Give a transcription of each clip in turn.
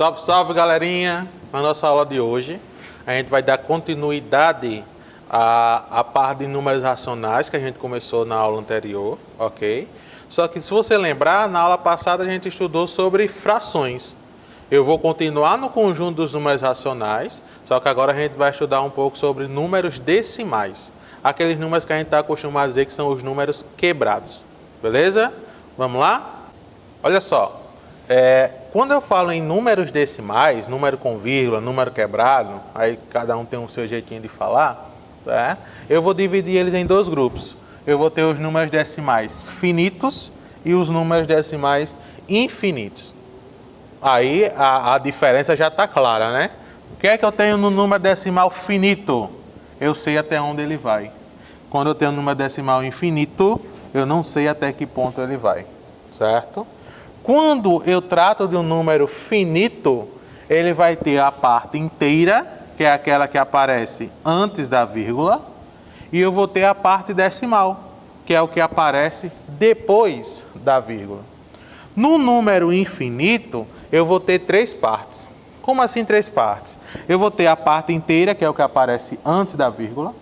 Salve, salve, galerinha! Na nossa aula de hoje, a gente vai dar continuidade à parte de números racionais que a gente começou na aula anterior, ok? Só que se você lembrar, na aula passada a gente estudou sobre frações. Eu vou continuar no conjunto dos números racionais, só que agora a gente vai estudar um pouco sobre números decimais. Aqueles números que a gente está acostumado a dizer que são os números quebrados. Beleza? Vamos lá? Olha só. Quando eu falo em números decimais, número com vírgula, número quebrado, aí cada um tem o seu jeitinho de falar, tá? Eu vou dividir eles em dois grupos. Eu vou ter os números decimais finitos e os números decimais infinitos. Aí a diferença já está clara, né? O que é que eu tenho no número decimal finito? Eu sei até onde ele vai. Quando eu tenho um número decimal infinito, eu não sei até que ponto ele vai, certo? Quando eu trato de um número finito, ele vai ter a parte inteira, que é aquela que aparece antes da vírgula, e eu vou ter a parte decimal, que é o que aparece depois da vírgula. No número infinito, eu vou ter três partes. Como assim três partes? Eu vou ter a parte inteira, que é o que aparece antes da vírgula.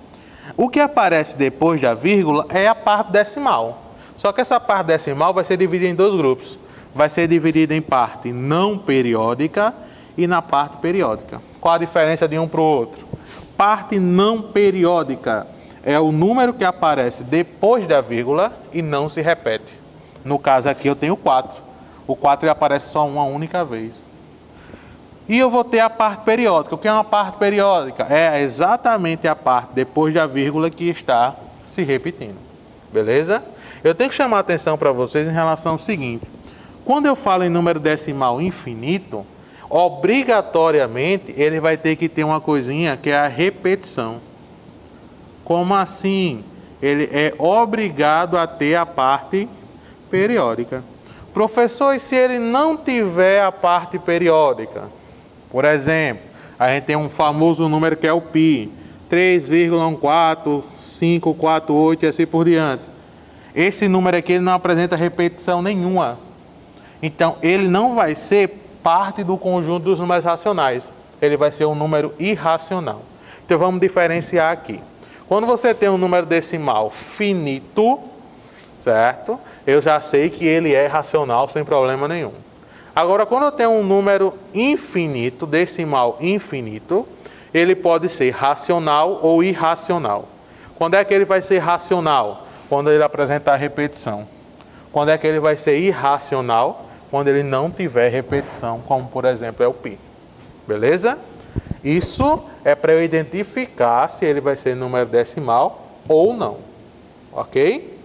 O que aparece depois da vírgula é a parte decimal. Só que essa parte decimal vai ser dividida em dois grupos. Vai ser dividida em parte não periódica e na parte periódica. Qual a diferença de um para o outro? Parte não periódica é o número que aparece depois da vírgula e não se repete. No caso aqui eu tenho 4. O 4 ele aparece só uma única vez. E eu vou ter a parte periódica. O que é uma parte periódica? É exatamente a parte depois da vírgula que está se repetindo. Beleza? Eu tenho que chamar a atenção para vocês em relação ao seguinte. Quando eu falo em número decimal infinito, obrigatoriamente ele vai ter que ter uma coisinha que é a repetição. Como assim? Ele é obrigado a ter a parte periódica. Professor, e se ele não tiver a parte periódica? Por exemplo, a gente tem um famoso número que é o π, 3,14548 e assim por diante. Esse número aqui ele não apresenta repetição nenhuma. Então, ele não vai ser parte do conjunto dos números racionais. Ele vai ser um número irracional. Então, vamos diferenciar aqui. Quando você tem um número decimal finito, certo? Eu já sei que ele é racional sem problema nenhum. Agora, quando eu tenho um número infinito, decimal infinito, ele pode ser racional ou irracional. Quando é que ele vai ser racional? Quando ele apresentar repetição. Quando é que ele vai ser irracional? Quando ele não tiver repetição, como por exemplo é o π. Beleza? Isso é para eu identificar se ele vai ser número decimal ou não. Ok?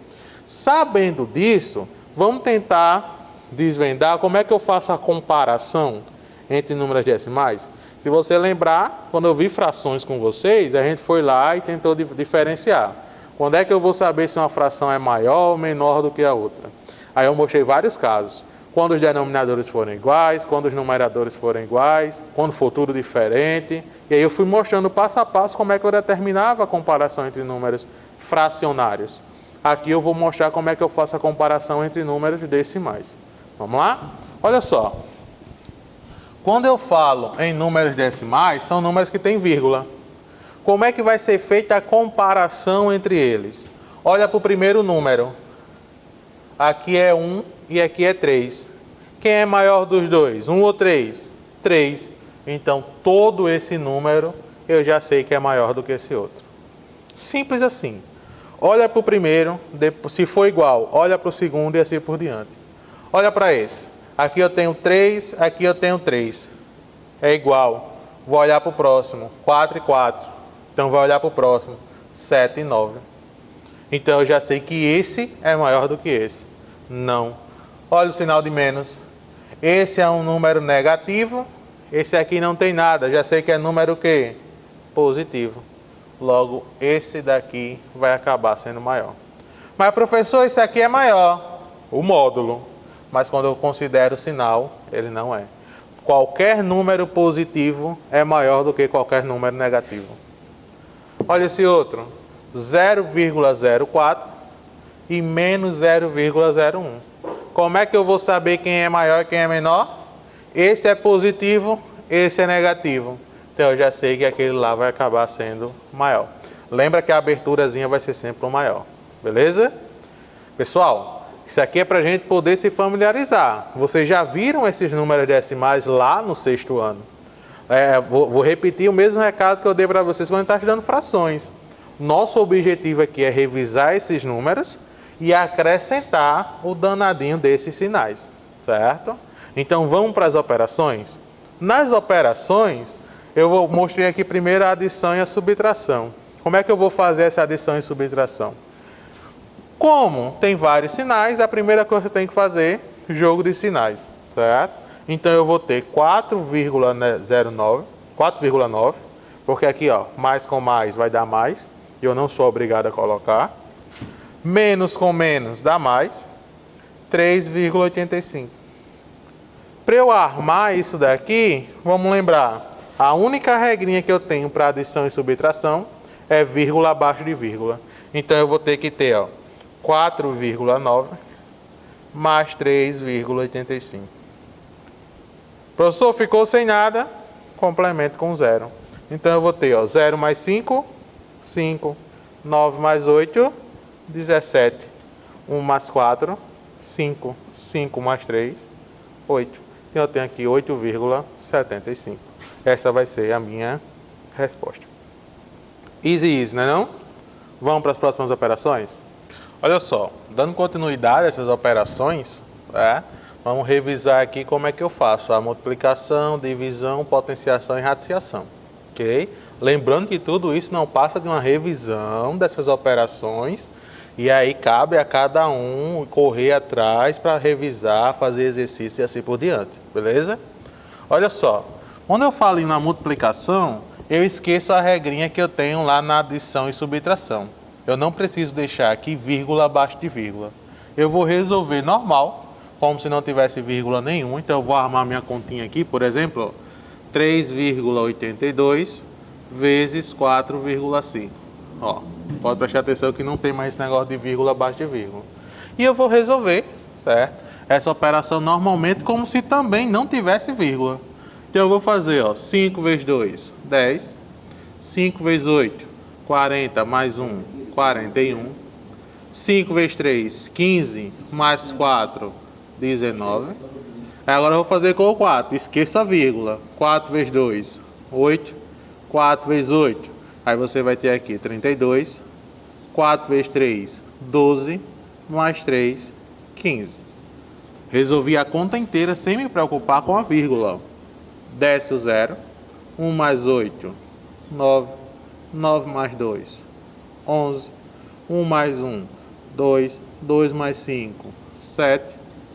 Sabendo disso, vamos tentar desvendar como é que eu faço a comparação entre números decimais. Se você lembrar, quando eu vi frações com vocês, a gente foi lá e tentou diferenciar. Quando é que eu vou saber se uma fração é maior ou menor do que a outra? Aí eu mostrei vários casos. Quando os denominadores forem iguais, quando os numeradores forem iguais, quando for tudo diferente. E aí eu fui mostrando passo a passo como é que eu determinava a comparação entre números fracionários. Aqui eu vou mostrar como é que eu faço a comparação entre números decimais. Vamos lá? Olha só. Quando eu falo em números decimais, são números que têm vírgula. Como é que vai ser feita a comparação entre eles? Olha para o primeiro número. Aqui é 1 e aqui é 3. Quem é maior dos dois? 1 ou 3? 3. Então, todo esse número eu já sei que é maior do que esse outro. Simples assim. Olha para o primeiro, se for igual, olha para o segundo e assim por diante. Olha para esse. Aqui eu tenho 3, aqui eu tenho 3. É igual. Vou olhar para o próximo. 4 e 4. Então, vou olhar para o próximo. 7 e 9. Então, eu já sei que esse é maior do que esse. Não. Olha o sinal de menos. Esse é um número negativo. Esse aqui não tem nada. Já sei que é número o quê? Positivo. Logo, esse daqui vai acabar sendo maior. Mas, professor, esse aqui é maior. O módulo. Mas quando eu considero o sinal, ele não é. Qualquer número positivo é maior do que qualquer número negativo. Olha esse outro. 0,04 e menos 0,01. Como é que eu vou saber quem é maior e quem é menor? Esse é positivo, esse é negativo. Então eu já sei que aquele lá vai acabar sendo maior. Lembra que a aberturazinha vai ser sempre o maior. Beleza? Pessoal, isso aqui é para a gente poder se familiarizar. Vocês já viram esses números decimais lá no 6º ano. Vou repetir o mesmo recado que eu dei para vocês quando a gente está estudando frações. Nosso objetivo aqui é revisar esses números e acrescentar o danadinho desses sinais, certo? Então vamos para as operações? Nas operações, eu mostrei aqui primeiro a adição e a subtração. Como é que eu vou fazer essa adição e subtração? Como tem vários sinais, a primeira coisa que eu tenho que fazer é jogo de sinais, certo? Então eu vou ter 4,9, porque aqui, ó, mais com mais vai dar mais, e eu não sou obrigado a colocar. Menos com menos dá mais, 3,85. Para eu armar isso daqui, vamos lembrar, a única regrinha que eu tenho para adição e subtração é vírgula abaixo de vírgula. Então eu vou ter que ter, ó, 4,9 mais 3,85. Professor, ficou sem nada? Complemento com 0. Então eu vou ter, ó, 0 mais 5, 5. 9 mais 8, 17. 1 mais 4, 5. 5 mais 3, 8. E eu tenho aqui 8,75. Essa vai ser a minha resposta. Easy, easy, não é não? Vamos para as próximas operações? Olha só, dando continuidade a essas operações, vamos revisar aqui como é que eu faço a multiplicação, divisão, potenciação e radiciação, ok? Lembrando que tudo isso não passa de uma revisão dessas operações e aí cabe a cada um correr atrás para revisar, fazer exercício e assim por diante, beleza? Olha só, quando eu falo na multiplicação, eu esqueço a regrinha que eu tenho lá na adição e subtração. Eu não preciso deixar aqui vírgula abaixo de vírgula. Eu vou resolver normal, como se não tivesse vírgula nenhum. Então eu vou armar minha continha aqui, por exemplo, 3,82 vezes 4,5. Ó, pode prestar atenção que não tem mais esse negócio de vírgula abaixo de vírgula. E eu vou resolver, certo? Essa operação normalmente como se também não tivesse vírgula. Então eu vou fazer, ó, 5 vezes 2, 10. 5 vezes 8, 40 mais 1, 41. 5 vezes 3, 15 mais 4, 19. Agora eu vou fazer com o 4, esqueça a vírgula. 4 vezes 2, 8. 4 vezes 8, aí você vai ter aqui 32. 4 vezes 3, 12. Mais 3, 15. Resolvi a conta inteira sem me preocupar com a vírgula. Desce o 0. 1 mais 8, 9. 9 mais 2, 11. 1 mais 1, 2. 2 mais 5, 7.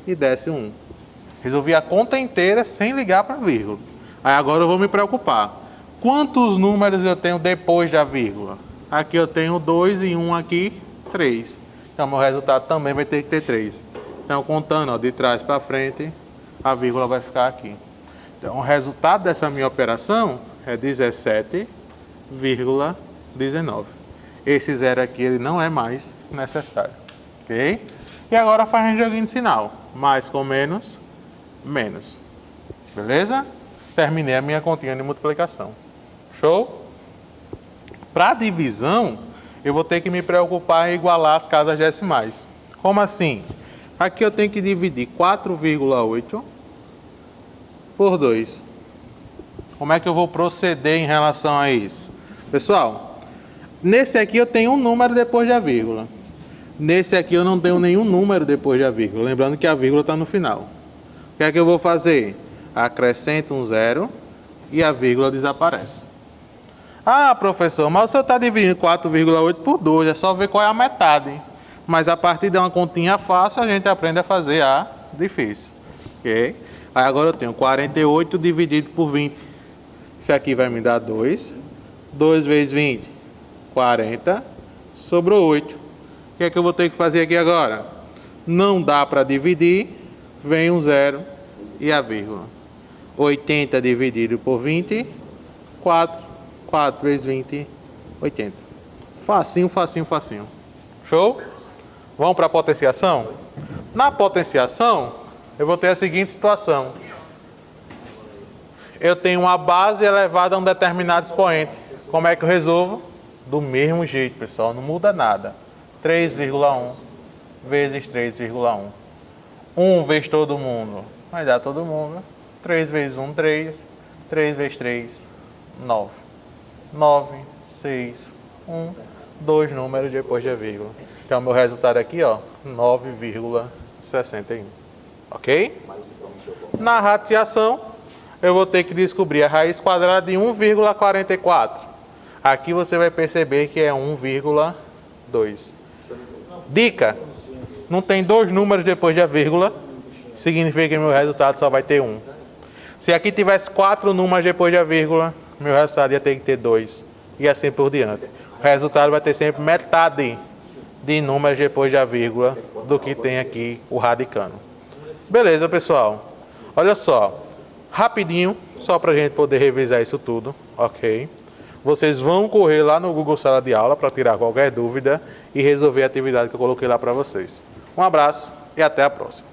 E desce 1. Resolvi a conta inteira sem ligar para a vírgula. Aí agora eu vou me preocupar. Quantos números eu tenho depois da vírgula? Aqui eu tenho 2 e 1 aqui, 3. Então meu resultado também vai ter que ter 3. Então contando, ó, de trás para frente, a vírgula vai ficar aqui. Então o resultado dessa minha operação é 17,19. Esse zero aqui ele não é mais necessário. Ok? E agora faz um joguinho de sinal. Mais com menos, menos. Beleza? Terminei a minha continha de multiplicação. Show? Para divisão, eu vou ter que me preocupar em igualar as casas decimais. Como assim? Aqui eu tenho que dividir 4,8 por 2. Como é que eu vou proceder em relação a isso? Pessoal, nesse aqui eu tenho um número depois da vírgula. Nesse aqui eu não tenho nenhum número depois da vírgula. Lembrando que a vírgula está no final. O que é que eu vou fazer? Acrescento um 0 e a vírgula desaparece. Ah, professor, mas o senhor está dividindo 4,8 por 2, é só ver qual é a metade. Mas a partir de uma continha fácil, a gente aprende a fazer a difícil. Ok? Aí agora eu tenho 48 dividido por 20. Isso aqui vai me dar 2. 2 vezes 20, 40. Sobrou 8. O que é que eu vou ter que fazer aqui agora? Não dá para dividir, vem um 0 e a vírgula. 80 dividido por 20, 4. 4 vezes 20, 80. Facinho, facinho, facinho. Show? Vamos para a potenciação? Na potenciação, eu vou ter a seguinte situação. Eu tenho uma base elevada a um determinado expoente. Como é que eu resolvo? Do mesmo jeito, pessoal, não muda nada. 3,1 vezes 3,1. 1 vezes todo mundo, vai dar todo mundo. 3 vezes 1, 3. 3 vezes 3, 9. 9, 6, 1, 2 números depois da vírgula. Então, meu resultado aqui, ó, 9,61. Ok? Na rateação, eu vou ter que descobrir a raiz quadrada de 1,44. Aqui você vai perceber que é 1,2. Dica: não tem dois números depois da vírgula, significa que meu resultado só vai ter 1. Se aqui tivesse 4 números depois da vírgula, meu resultado ia ter que ter 2. E assim por diante. O resultado vai ter sempre metade de números depois da vírgula do que tem aqui o radicando. Beleza, pessoal? Olha só, rapidinho, só para a gente poder revisar isso tudo, ok? Vocês vão correr lá no Google Sala de Aula para tirar qualquer dúvida e resolver a atividade que eu coloquei lá para vocês. Um abraço e até a próxima.